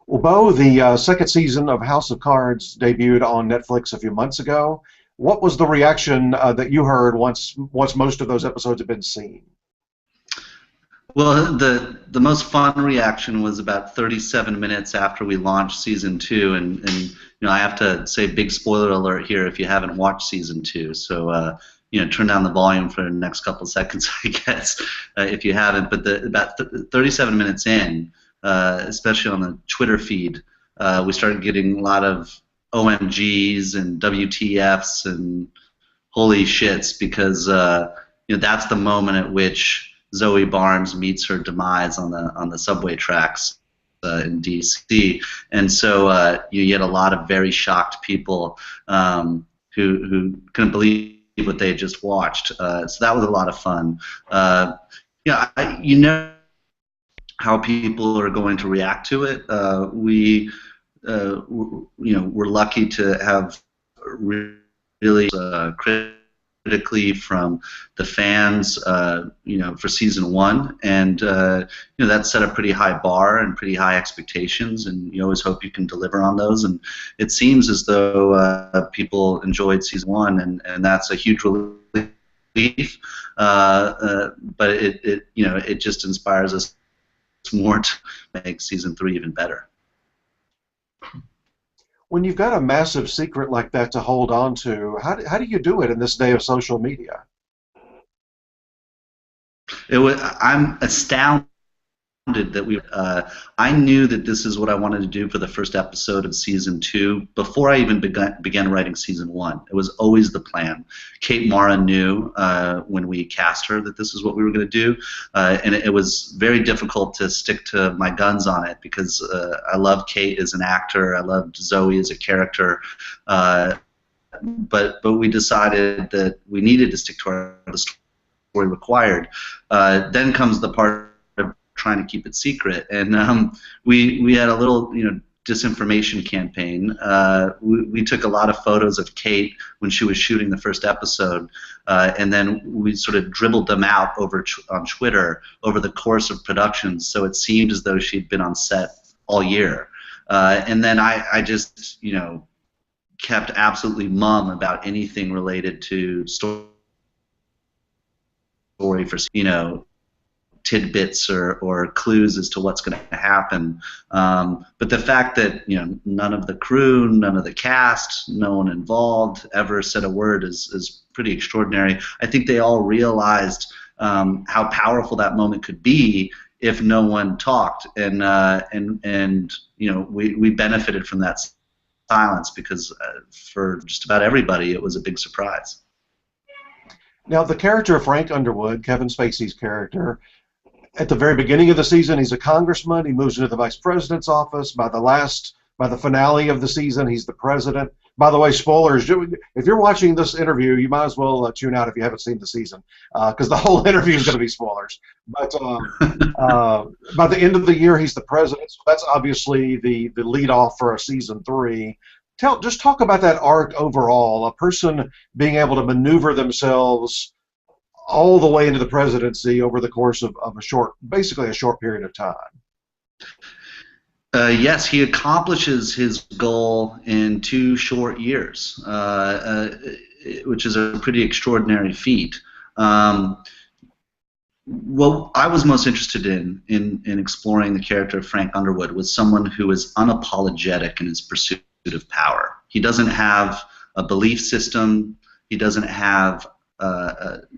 Well, Bo, the second season of House of Cards debuted on Netflix a few months ago. What was the reaction that you heard once most of those episodes had been seen? Well, the most fun reaction was about 37 minutes after we launched season two, and I have to say big spoiler alert here if you haven't watched season two. So turn down the volume for the next couple of seconds, I guess, if you haven't. But about 37 minutes in, especially on the Twitter feed, we started getting a lot of OMGs and WTFs and holy shits because that's the moment at which Zoe Barnes meets her demise on the subway tracks in D.C. And so you get a lot of very shocked people who couldn't believe what they had just watched. So that was a lot of fun. You know how people are going to react to it. We're lucky to have really critically from the fans, for season one, and that set a pretty high bar and pretty high expectations, and you always hope you can deliver on those. And it seems as though people enjoyed season one, and that's a huge relief. But it just inspires us more to make season three even better. When you've got a massive secret like that to hold on to, how do you do it in this day of social media? I'm astounded that I knew that this is what I wanted to do for the first episode of season two before I even began writing season one. It was always the plan. Kate Mara knew when we cast her that this is what we were going to do, and it was very difficult to stick to my guns on it because I love Kate as an actor. I loved Zoe as a character. But we decided that we needed to stick to the story required. Then comes the part trying to keep it secret, and we had a little disinformation campaign. We took a lot of photos of Kate when she was shooting the first episode, and then we sort of dribbled them out on Twitter over the course of production, so it seemed as though she'd been on set all year. And then I just kept absolutely mum about anything related to story for tidbits or clues as to what's going to happen. But the fact that none of the crew, none of the cast, no one involved ever said a word is pretty extraordinary. I think they all realized how powerful that moment could be if no one talked, and we benefited from that silence because for just about everybody it was a big surprise. Now, the character of Frank Underwood, Kevin Spacey's character, at the very beginning of the season, he's a congressman. He moves into the vice president's office. By the finale of the season, he's the president. By the way, spoilers, if you're watching this interview, you might as well tune out if you haven't seen the season, because the whole interview is going to be spoilers. But by the end of the year, he's the president, so that's obviously the lead-off for a season three. Just talk about that arc overall, a person being able to maneuver themselves all the way into the presidency over the course of basically a short period of time. Yes, he accomplishes his goal in 2 short years, which is a pretty extraordinary feat. What I was most interested in exploring the character of Frank Underwood was someone who is unapologetic in his pursuit of power. He doesn't have a belief system. He doesn't have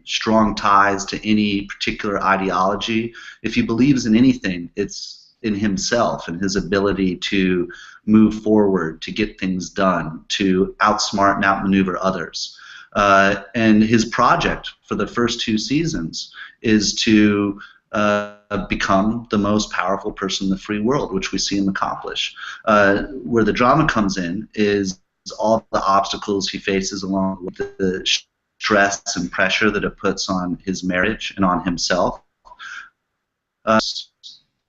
strong ties to any particular ideology. If he believes in anything, it's in himself and his ability to move forward, to get things done, to outsmart and outmaneuver others. And his project for the first 2 seasons is to become the most powerful person in the free world, which we see him accomplish. Where the drama comes in is all the obstacles he faces along with the stress and pressure that it puts on his marriage and on himself.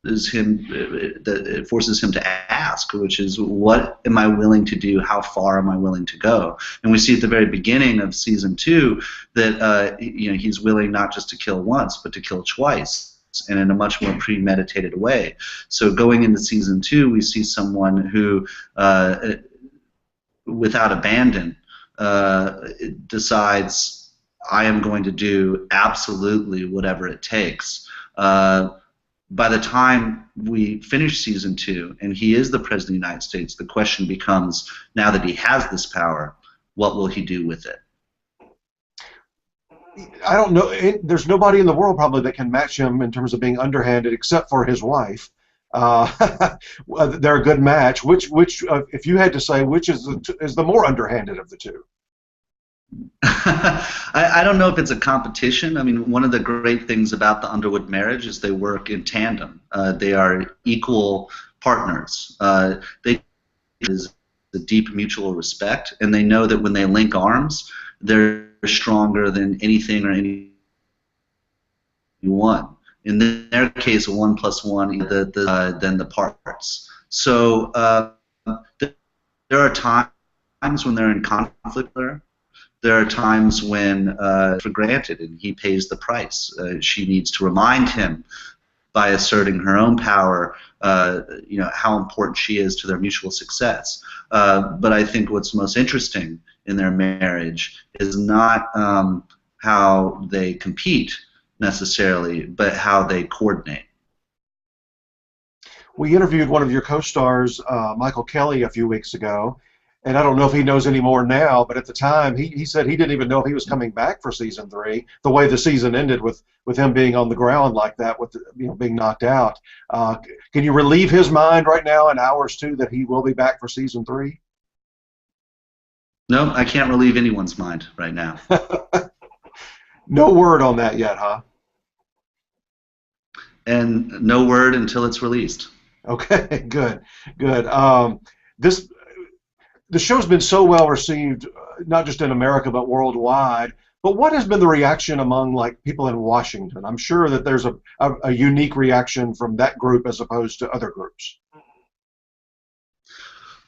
It forces him to ask, which is, what am I willing to do? How far am I willing to go? And we see at the very beginning of season 2 that he's willing not just to kill once, but to kill twice. and in a much more premeditated way. So going into season 2, we see someone who, without abandon, decides, I am going to do absolutely whatever it takes. By the time we finish season 2 and he is the President of the United States, the question becomes, now that he has this power, what will he do with it? I don't know. There's nobody in the world probably that can match him in terms of being underhanded, except for his wife. They're a good match. Which, if you had to say, which is the more underhanded of the two? I don't know if it's a competition. I mean, one of the great things about the Underwood marriage is they work in tandem. They are equal partners. They is the deep mutual respect, and they know that when they link arms, they're stronger than anything or anyone. In their case, 1 + 1 than the parts. So there are times when they're in conflict there. There are times when for granted, and he pays the price. She needs to remind him by asserting her own power, how important she is to their mutual success. But I think what's most interesting in their marriage is not how they compete necessarily, but how they coordinate. We interviewed one of your co-stars, Michael Kelly, a few weeks ago, and I don't know if he knows any more now, but at the time he said he didn't even know if he was coming back for season 3, the way the season ended with him being on the ground like that, with being knocked out. Can you relieve his mind right now in hours 2 that he will be back for season 3? No, I can't relieve anyone's mind right now. No word on that yet, huh? And no word until it's released. Okay, good. The show's been so well received, not just in America but worldwide. But what has been the reaction among people in Washington? I'm sure that there's a unique reaction from that group as opposed to other groups.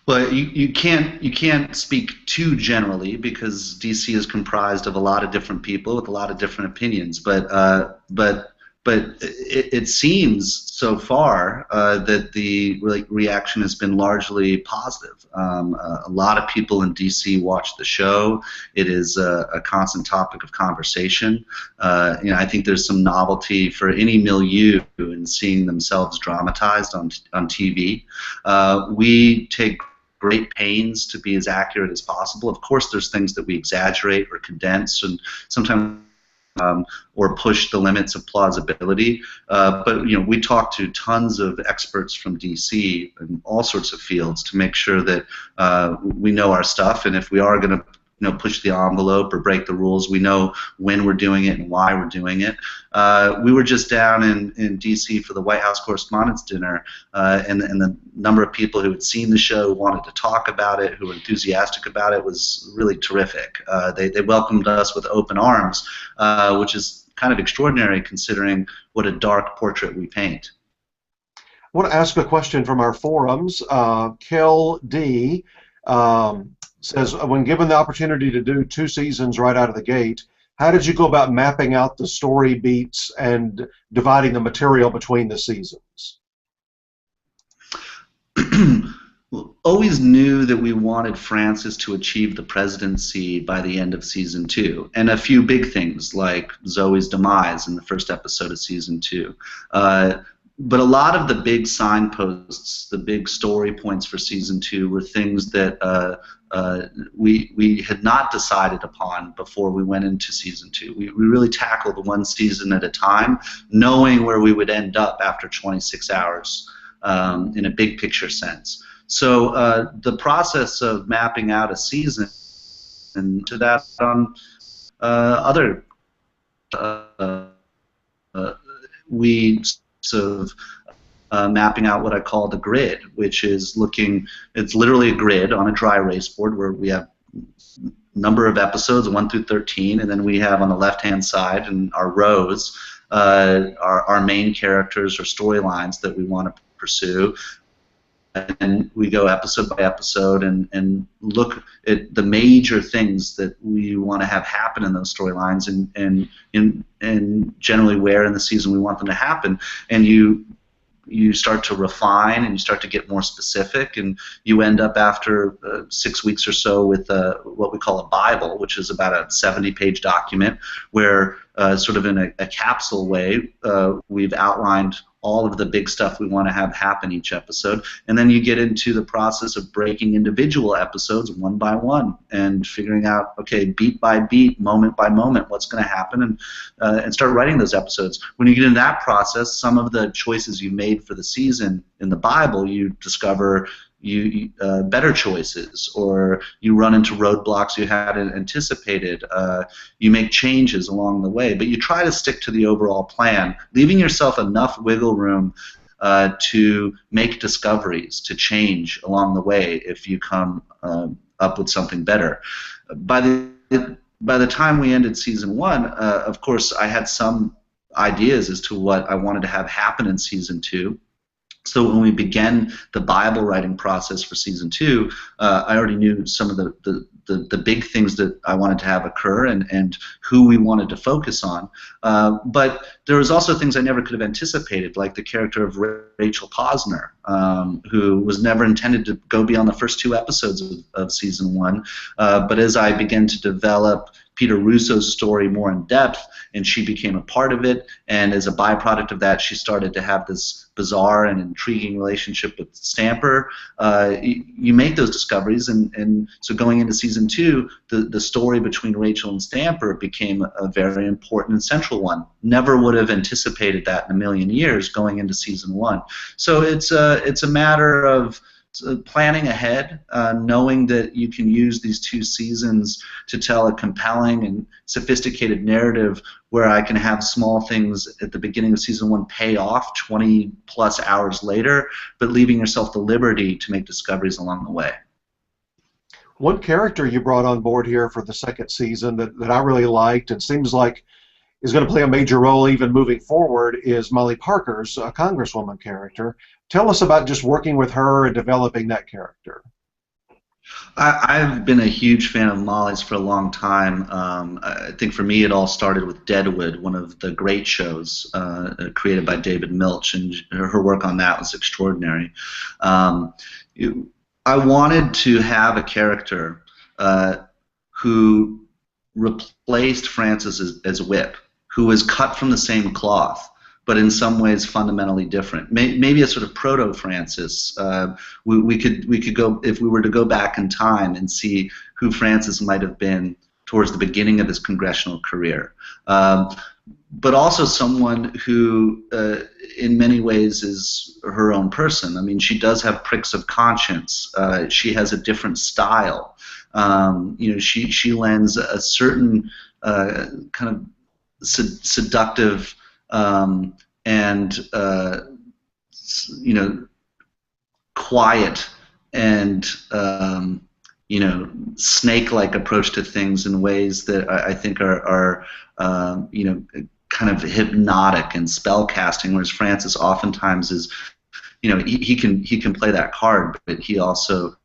Well, you can't speak too generally because DC is comprised of a lot of different people with a lot of different opinions. But it seems so far that the reaction has been largely positive. A lot of people in DC watch the show. It is a constant topic of conversation. I think there's some novelty for any milieu in seeing themselves dramatized on TV. We take great pains to be as accurate as possible. Of course, there's things that we exaggerate or condense, and sometimes or push the limits of plausibility. But we talk to tons of experts from DC in all sorts of fields to make sure that we know our stuff, and if we are going to push the envelope or break the rules, we know when we're doing it and why we're doing it. We were just down in DC for the White House Correspondents' Dinner, and the number of people who had seen the show, wanted to talk about it, who were enthusiastic about it, was really terrific. They welcomed us with open arms, which is kind of extraordinary considering what a dark portrait we paint. I want to ask a question from our forums. Kel D. Says, when given the opportunity to do 2 seasons right out of the gate, how did you go about mapping out the story beats and dividing the material between the seasons? Always knew that we wanted Francis to achieve the presidency by the end of season 2, and a few big things like Zoe's demise in the first episode of season 2. But a lot of the big signposts, the big story points for season 2 were things that we had not decided upon before we went into season 2. We really tackled one season at a time, knowing where we would end up after 26 hours in a big picture sense. So the process of mapping out a season, and to that we of mapping out what I call the grid, which is it's literally a grid on a dry erase board where we have number of episodes, 1 through 13, and then we have on the left-hand side in our rows our main characters or storylines that we want to pursue. and we go episode by episode and look at the major things that we want to have happen in those storylines and generally where in the season we want them to happen. And you start to refine and you start to get more specific, and you end up after 6 weeks or so with what we call a Bible, which is about a 70-page document where sort of in a capsule way we've outlined all of the big stuff we want to have happen each episode, and then you get into the process of breaking individual episodes one by one and figuring out, okay, beat by beat, moment by moment, what's going to happen, and start writing those episodes. When you get in that process, some of the choices you made for the season in the Bible, you discover better choices, or you run into roadblocks you hadn't anticipated. You make changes along the way, but you try to stick to the overall plan, leaving yourself enough wiggle room to make discoveries, to change along the way if you come up with something better. By the time we ended season 1, of course, I had some ideas as to what I wanted to have happen in season 2. So when we began the Bible writing process for season 2, I already knew some of the big things that I wanted to have occur and who we wanted to focus on. But there was also things I never could have anticipated, like the character of Rachel Posner, who was never intended to go beyond the first 2 episodes of season 1. But as I began to develop Peter Russo's story more in depth, and she became a part of it, and as a byproduct of that, she started to have this bizarre and intriguing relationship with Stamper. You make those discoveries, and so going into season 2, the story between Rachel and Stamper became a very important and central one. Never would have anticipated that in a million years going into season 1. So it's a matter of planning ahead, knowing that you can use these 2 seasons to tell a compelling and sophisticated narrative where I can have small things at the beginning of season 1 pay off 20-plus hours later, but leaving yourself the liberty to make discoveries along the way. One character you brought on board here for the second season that I really liked and seems like is going to play a major role even moving forward is Molly Parker's Congresswoman character. Tell us about just working with her and developing that character. I've been a huge fan of Molly's for a long time. I think for me it all started with Deadwood, one of the great shows created by David Milch, and her work on that was extraordinary. I wanted to have a character who replaced Francis as Whip, who was cut from the same cloth, but in some ways fundamentally different. Maybe a sort of proto-Francis. We could go, if we were to go back in time and see who Francis might have been towards the beginning of his congressional career. But also someone who, in many ways, is her own person. I mean, she does have pricks of conscience. She has a different style. She lends a certain kind of seductive and quiet and snake-like approach to things in ways that I think are kind of hypnotic and spell-casting, whereas Francis oftentimes is, he can play that card, but he also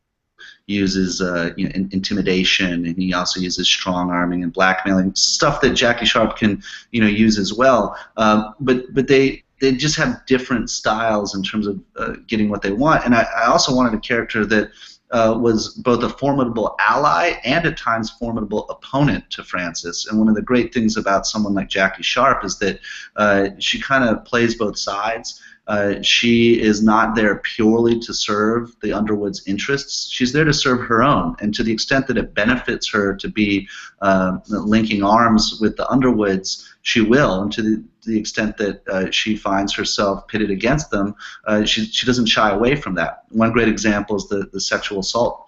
uses intimidation, and he also uses strong-arming and blackmailing, stuff that Jackie Sharp can use as well. But they just have different styles in terms of getting what they want. And I also wanted a character that was both a formidable ally and at times formidable opponent to Francis. And one of the great things about someone like Jackie Sharp is that she kind of plays both sides. She is not there purely to serve the Underwoods' interests. She's there to serve her own, and to the extent that it benefits her to be linking arms with the Underwoods, she will, and to the extent that she finds herself pitted against them, she doesn't shy away from that. One great example is the sexual assault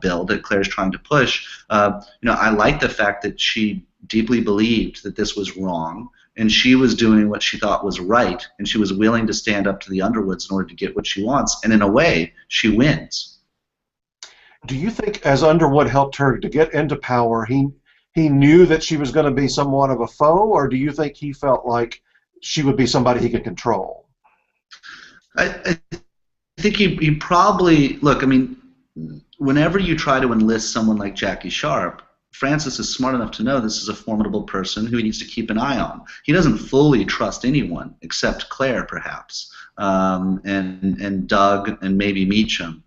bill that Claire's trying to push. I like the fact that she deeply believed that this was wrong, and she was doing what she thought was right, and she was willing to stand up to the Underwoods in order to get what she wants, and in a way, she wins. Do you think as Underwood helped her to get into power, he knew that she was going to be somewhat of a foe, or do you think he felt like she would be somebody he could control? I think he probably, look, I mean, whenever you try to enlist someone like Jackie Sharp, Francis is smart enough to know this is a formidable person who he needs to keep an eye on. He doesn't fully trust anyone except Claire, perhaps, and Doug and maybe Meacham.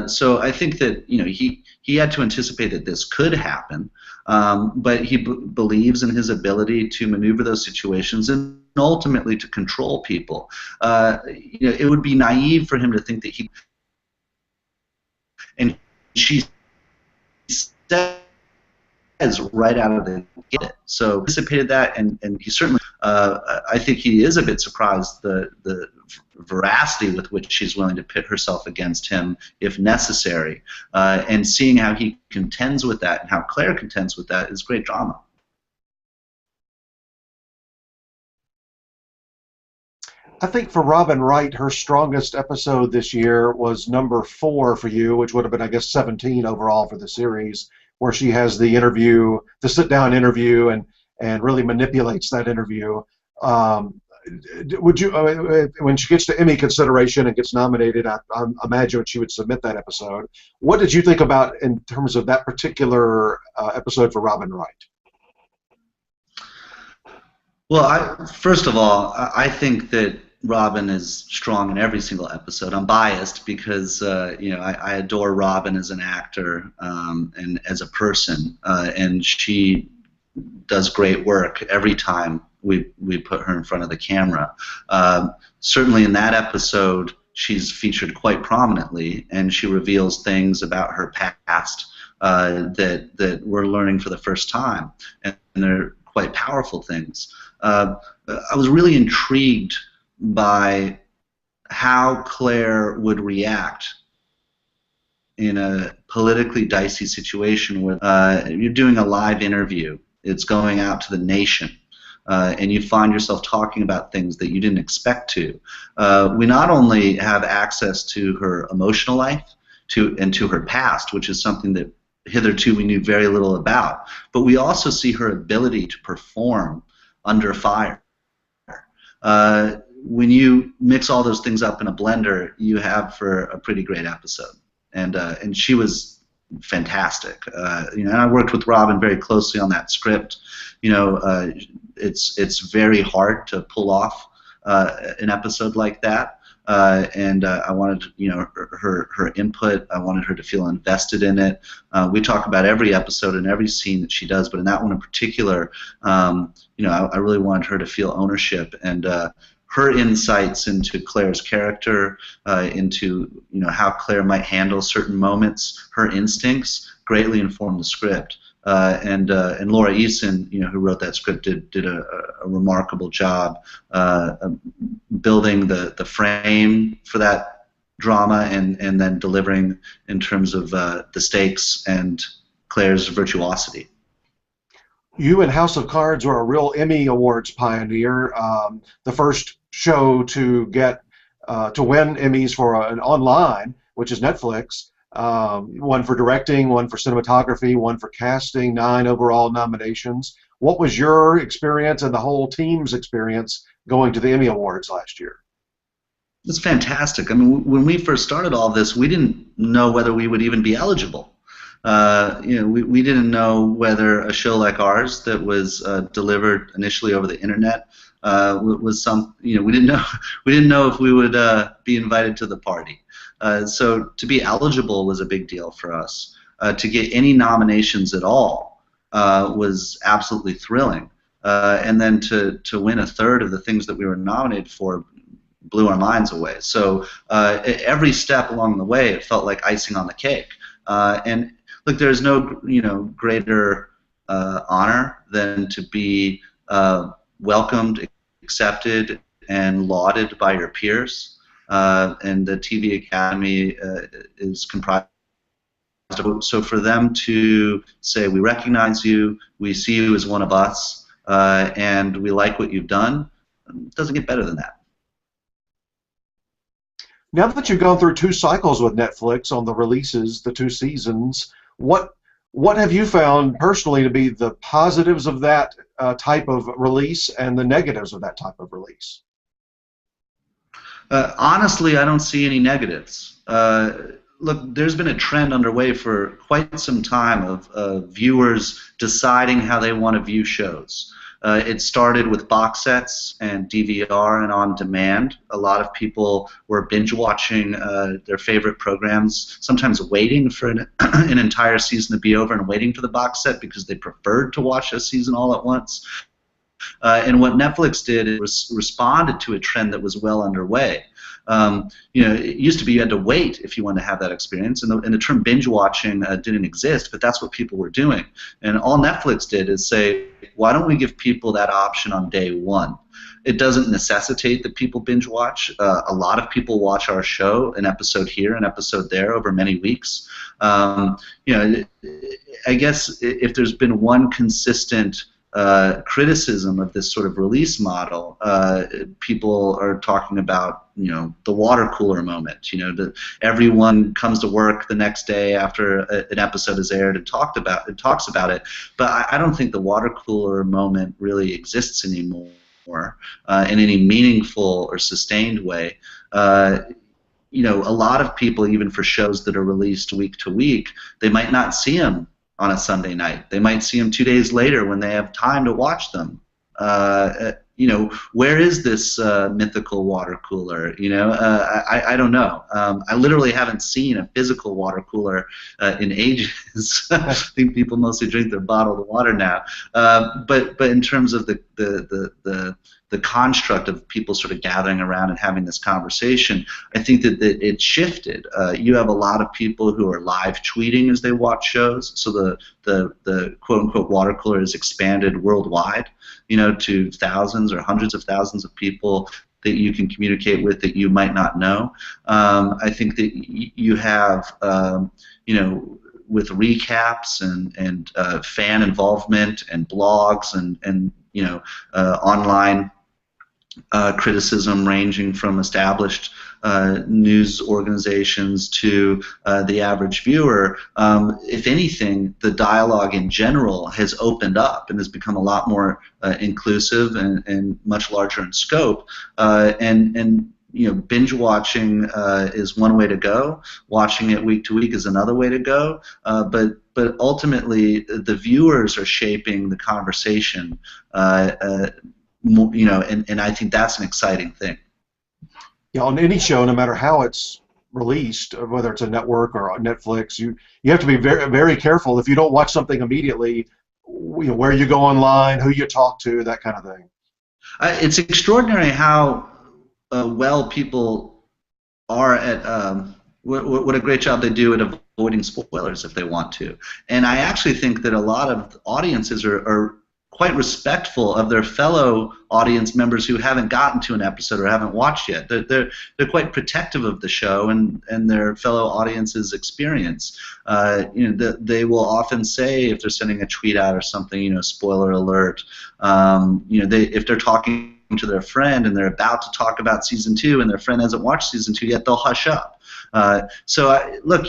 So I think that he had to anticipate that this could happen, but he believes in his ability to maneuver those situations and ultimately to control people. It would be naive for him to think that he. And she says right out of the gate. So anticipated that, and he certainly, I think he is a bit surprised the veracity with which she's willing to pit herself against him if necessary, and seeing how he contends with that and how Claire contends with that is great drama. I think for Robin Wright, her strongest episode this year was number 4 for you, which would have been, I guess, 17 overall for the series, where she has the interview, the sit-down interview, and really manipulates that interview. Would you, when she gets to Emmy consideration and gets nominated, I imagine she would submit that episode. What did you think about in terms of that particular episode for Robin Wright? Well, first of all, I think that Robin is strong in every single episode. I'm biased because I adore Robin as an actor and as a person, and she does great work every time we put her in front of the camera. Certainly in that episode, she's featured quite prominently, and she reveals things about her past that we're learning for the first time, and they're quite powerful things. I was really intrigued by how Claire would react in a politically dicey situation where you're doing a live interview. It's going out to the nation, and you find yourself talking about things that you didn't expect to. We not only have access to her emotional life and to her past, which is something that hitherto we knew very little about, but we also see her ability to perform under fire. When you mix all those things up in a blender, you have for a pretty great episode, and she was fantastic. And I worked with Robin very closely on that script. It's very hard to pull off an episode like that. And I wanted, her input. I wanted her to feel invested in it. We talk about every episode and every scene that she does, but in that one in particular, I really wanted her to feel ownership, and her insights into Claire's character, into how Claire might handle certain moments, her instincts greatly informed the script. And Laura Eason, who wrote that script, did a remarkable job building the frame for that drama, and then delivering in terms of the stakes and Claire's virtuosity. You and House of Cards were a real Emmy Awards pioneer. The first show to get to win Emmys for an online, which is Netflix. One for directing, one for cinematography, one for casting, 9 overall nominations. What was your experience and the whole team's experience going to the Emmy Awards last year? It's fantastic. I mean, when we first started all this, we didn't know whether we would even be eligible. We didn't know whether a show like ours that was delivered initially over the internet was some. We didn't know if we would be invited to the party. So to be eligible was a big deal for us. To get any nominations at all was absolutely thrilling. And then to win a third of the things that we were nominated for blew our minds away. So every step along the way, it felt like icing on the cake. And look, there's no greater honor than to be welcomed, accepted, and lauded by your peers. And the TV Academy is comprised of. So for them to say, we recognize you, we see you as one of us, and we like what you've done, it doesn't get better than that. Now that you've gone through 2 cycles with Netflix on the releases, the 2 seasons, what have you found personally to be the positives of that type of release and the negatives of that type of release? Honestly, I don't see any negatives. Look, there's been a trend underway for quite some time of viewers deciding how they want to view shows. It started with box sets and DVR and on demand. A lot of people were binge watching their favorite programs, sometimes waiting for an entire season to be over and waiting for the box set because they preferred to watch a season all at once. And what Netflix did was responded to a trend that was well underway. It used to be you had to wait if you wanted to have that experience, and the term binge watching didn't exist, but that's what people were doing. And all Netflix did is say, why don't we give people that option on day one? It doesn't necessitate that people binge watch. A lot of people watch our show, an episode here, an episode there, over many weeks. I guess if there's been one consistent criticism of this sort of release model, people are talking about, the water cooler moment. Everyone comes to work the next day after an episode is aired and talks about it. But I don't think the water cooler moment really exists anymore in any meaningful or sustained way. A lot of people, even for shows that are released week to week, they might not see them on a Sunday night. They might see them 2 days later when they have time to watch them. Where is this mythical water cooler? I don't know. I literally haven't seen a physical water cooler in ages. I think people mostly drink their bottled water now. But in terms of the construct of people sort of gathering around and having this conversation, I think that it shifted. You have a lot of people who are live tweeting as they watch shows, so the quote-unquote water cooler is expanded worldwide, to thousands or hundreds of thousands of people that you can communicate with that you might not know. I think that you have, with recaps and fan involvement and blogs and online criticism ranging from established news organizations to the average viewer. If anything, the dialogue in general has opened up and has become a lot more inclusive and much larger in scope. Binge watching is one way to go. Watching it week to week is another way to go. But ultimately, the viewers are shaping the conversation. And I think that's an exciting thing. Yeah, on any show, no matter how it's released, whether it's a network or Netflix, you have to be very, very careful. If you don't watch something immediately, where you go online, who you talk to, that kind of thing. It's extraordinary how well people are at what a great job they do at avoiding spoilers if they want to. And I actually think that a lot of audiences are quite respectful of their fellow audience members who haven't gotten to an episode or haven't watched yet. They're quite protective of the show and their fellow audience's experience. They will often say, if they're sending a tweet out or something, spoiler alert. If they're talking to their friend and they're about to talk about season 2 and their friend hasn't watched season 2 yet, they'll hush up. Look,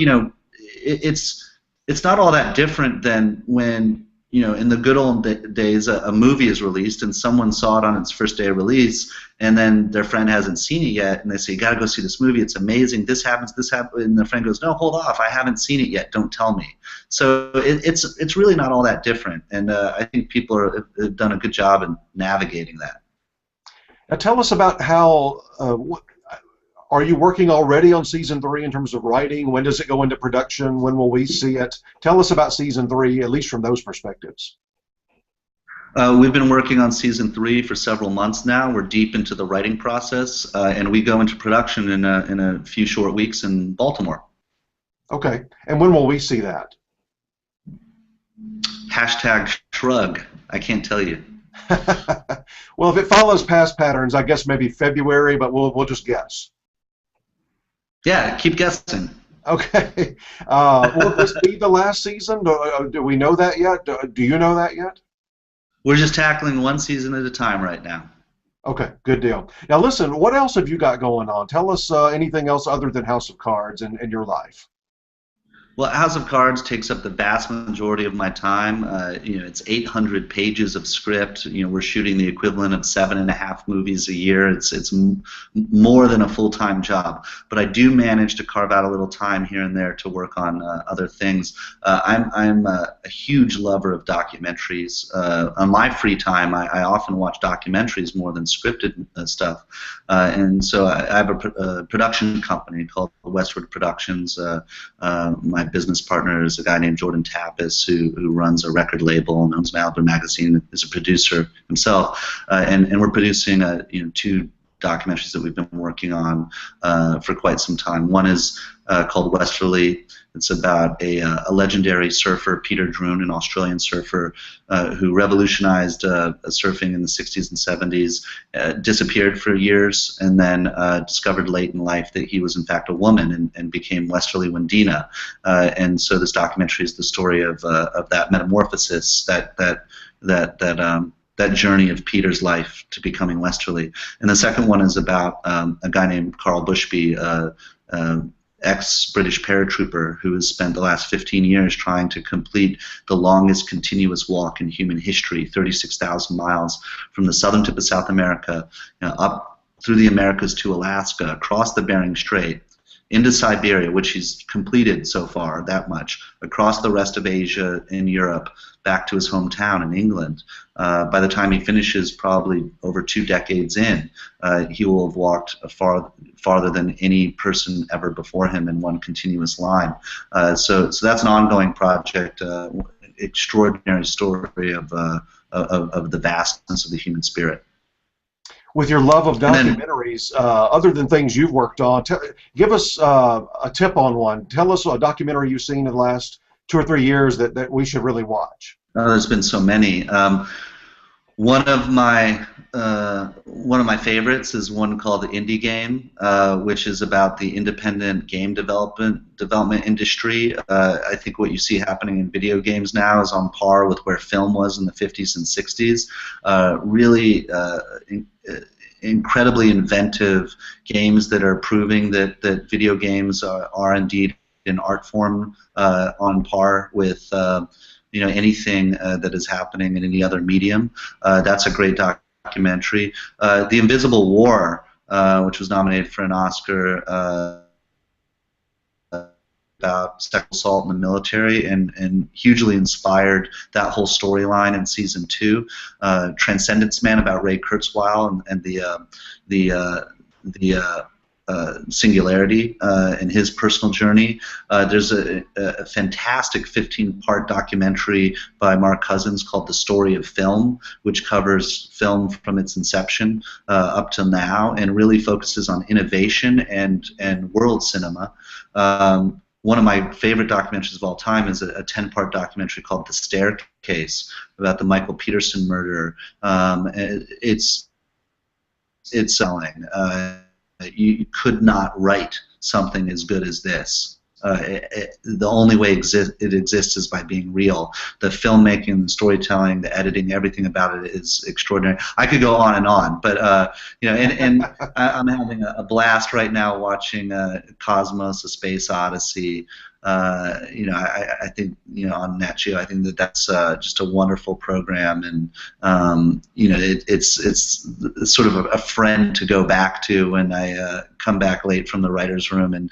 it's not all that different than when, in the good old days, a movie is released and someone saw it on its first day of release, and then their friend hasn't seen it yet, and they say, "You got to go see this movie. It's amazing. This happens. This happens." And their friend goes, "No, hold off. I haven't seen it yet. Don't tell me." So it's really not all that different, and I think people have done a good job in navigating that. Now, tell us about how. Are you working already on season 3 in terms of writing? When does it go into production? When will we see it? Tell us about season 3, at least from those perspectives. We've been working on season 3 for several months now. We're deep into the writing process, and we go into production in a few short weeks in Baltimore. Okay. And when will we see that? #shrug. I can't tell you. Well, if it follows past patterns, I guess maybe February, but we'll just guess. Yeah, keep guessing. Okay. Will this be the last season? Do we know that yet? Do you know that yet? We're just tackling one season at a time right now. Okay, good deal. Now listen, what else have you got going on? Tell us anything else other than House of Cards in your life. Well, House of Cards takes up the vast majority of my time. It's 800 pages of script. We're shooting the equivalent of 7.5 movies a year. It's more than a full-time job. But I do manage to carve out a little time here and there to work on other things. I'm a huge lover of documentaries. On my free time, I often watch documentaries more than scripted stuff. And so I have a production company called Westward Productions. My business partner is a guy named Jordan Tapas who runs a record label and owns Malibu Magazine, is a producer himself, and we're producing 2 documentaries that we've been working on for quite some time. One is called Westerly. It's about a legendary surfer, Peter Druun, an Australian surfer who revolutionized surfing in the 60s and 70s, disappeared for years, and then discovered late in life that he was in fact a woman and became Westerly Wendina. And so this documentary is the story of that metamorphosis, that journey of Peter's life to becoming Westerly. And the second one is about a guy named Carl Bushby, ex-British paratrooper who has spent the last 15 years trying to complete the longest continuous walk in human history, 36,000 miles from the southern tip of South America, up through the Americas to Alaska, across the Bering Strait, into Siberia, which he's completed so far, that much, across the rest of Asia and Europe, back to his hometown in England. By the time he finishes, probably over 2 decades in, he will have walked farther than any person ever before him in one continuous line. So that's an ongoing project, extraordinary story of the vastness of the human spirit. With your love of documentaries, other than things you've worked on, give us a tip on one. Tell us a documentary you've seen in the last 2 or 3 years that we should really watch. There's been so many. One of my favorites is one called The Indie Game, which is about the independent game development industry. I think what you see happening in video games now is on par with where film was in the 50s and 60s. Really incredibly inventive games that are proving that video games are indeed an art form on par with anything that is happening in any other medium. That's a great documentary. The Invisible War, which was nominated for an Oscar, about sexual assault in the military, and hugely inspired that whole storyline in season 2. Transcendence Man, about Ray Kurzweil and the singularity in his personal journey. There's a fantastic 15-part documentary by Mark Cousins called The Story of Film, which covers film from its inception up till now and really focuses on innovation and world cinema. One of my favorite documentaries of all time is a 10-part documentary called The Staircase about the Michael Peterson murder. It's selling. You could not write something as good as this. The only way it exists is by being real. The filmmaking, the storytelling, the editing, everything about it is extraordinary. I could go on, but and I'm having a blast right now watching Cosmos: A Space Odyssey. I think on Nat Geo, I think that's just a wonderful program, and it's sort of a friend to go back to when I come back late from the writers' room and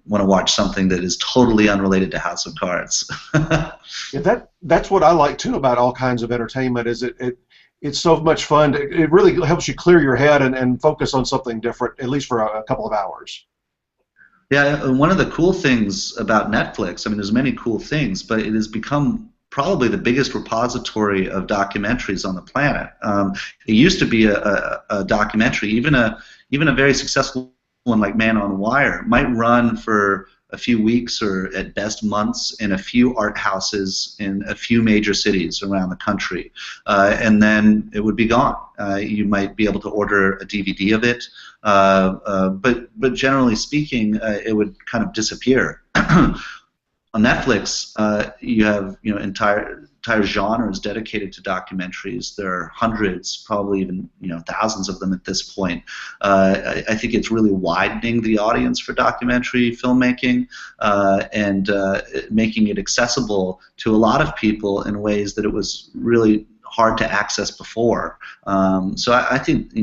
want to watch something that is totally unrelated to House of Cards. Yeah, that's what I like too about all kinds of entertainment. Is it's so much fun. It really helps you clear your head and focus on something different, at least for a couple of hours. Yeah, one of the cool things about Netflix, I mean, there's many cool things, but it has become probably the biggest repository of documentaries on the planet. It used to be a documentary, even a very successful one like Man on Wire, might run for a few weeks or at best months in a few art houses in a few major cities around the country, and then it would be gone. You might be able to order a DVD of it, but generally speaking, it would kind of disappear. On Netflix, you have entire entire genres dedicated to documentaries. There are hundreds, probably even thousands of them at this point. I think it's really widening the audience for documentary filmmaking and making it accessible to a lot of people in ways that it was really hard to access before. So I think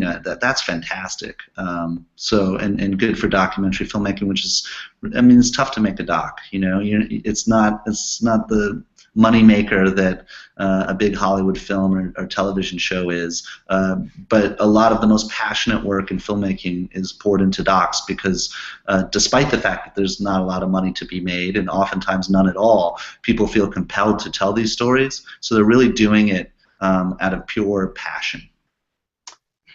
that's fantastic. And good for documentary filmmaking, which is, I mean, it's tough to make a doc. It's not the moneymaker that a big Hollywood film or television show is, but a lot of the most passionate work in filmmaking is poured into docs because despite the fact that there's not a lot of money to be made, and oftentimes none at all, people feel compelled to tell these stories, so they're really doing it out of pure passion.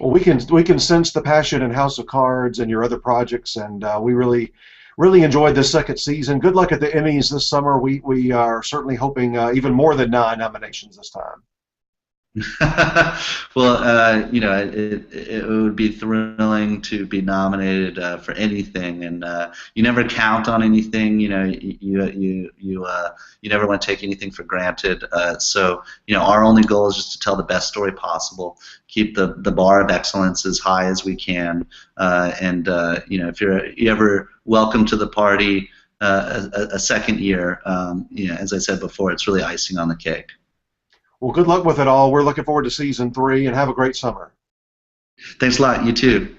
Well, we can sense the passion in House of Cards and your other projects, and we really enjoyed this second season. Good luck at the Emmys this summer. We are certainly hoping even more than 9 nominations this time. Well, it would be thrilling to be nominated for anything, and you never count on anything. You never want to take anything for granted. So our only goal is just to tell the best story possible, keep the bar of excellence as high as we can, and if you're ever welcome to the party a second year, as I said before, it's really icing on the cake. Well, good luck with it all. We're looking forward to season 3, and have a great summer. Thanks a lot. You too.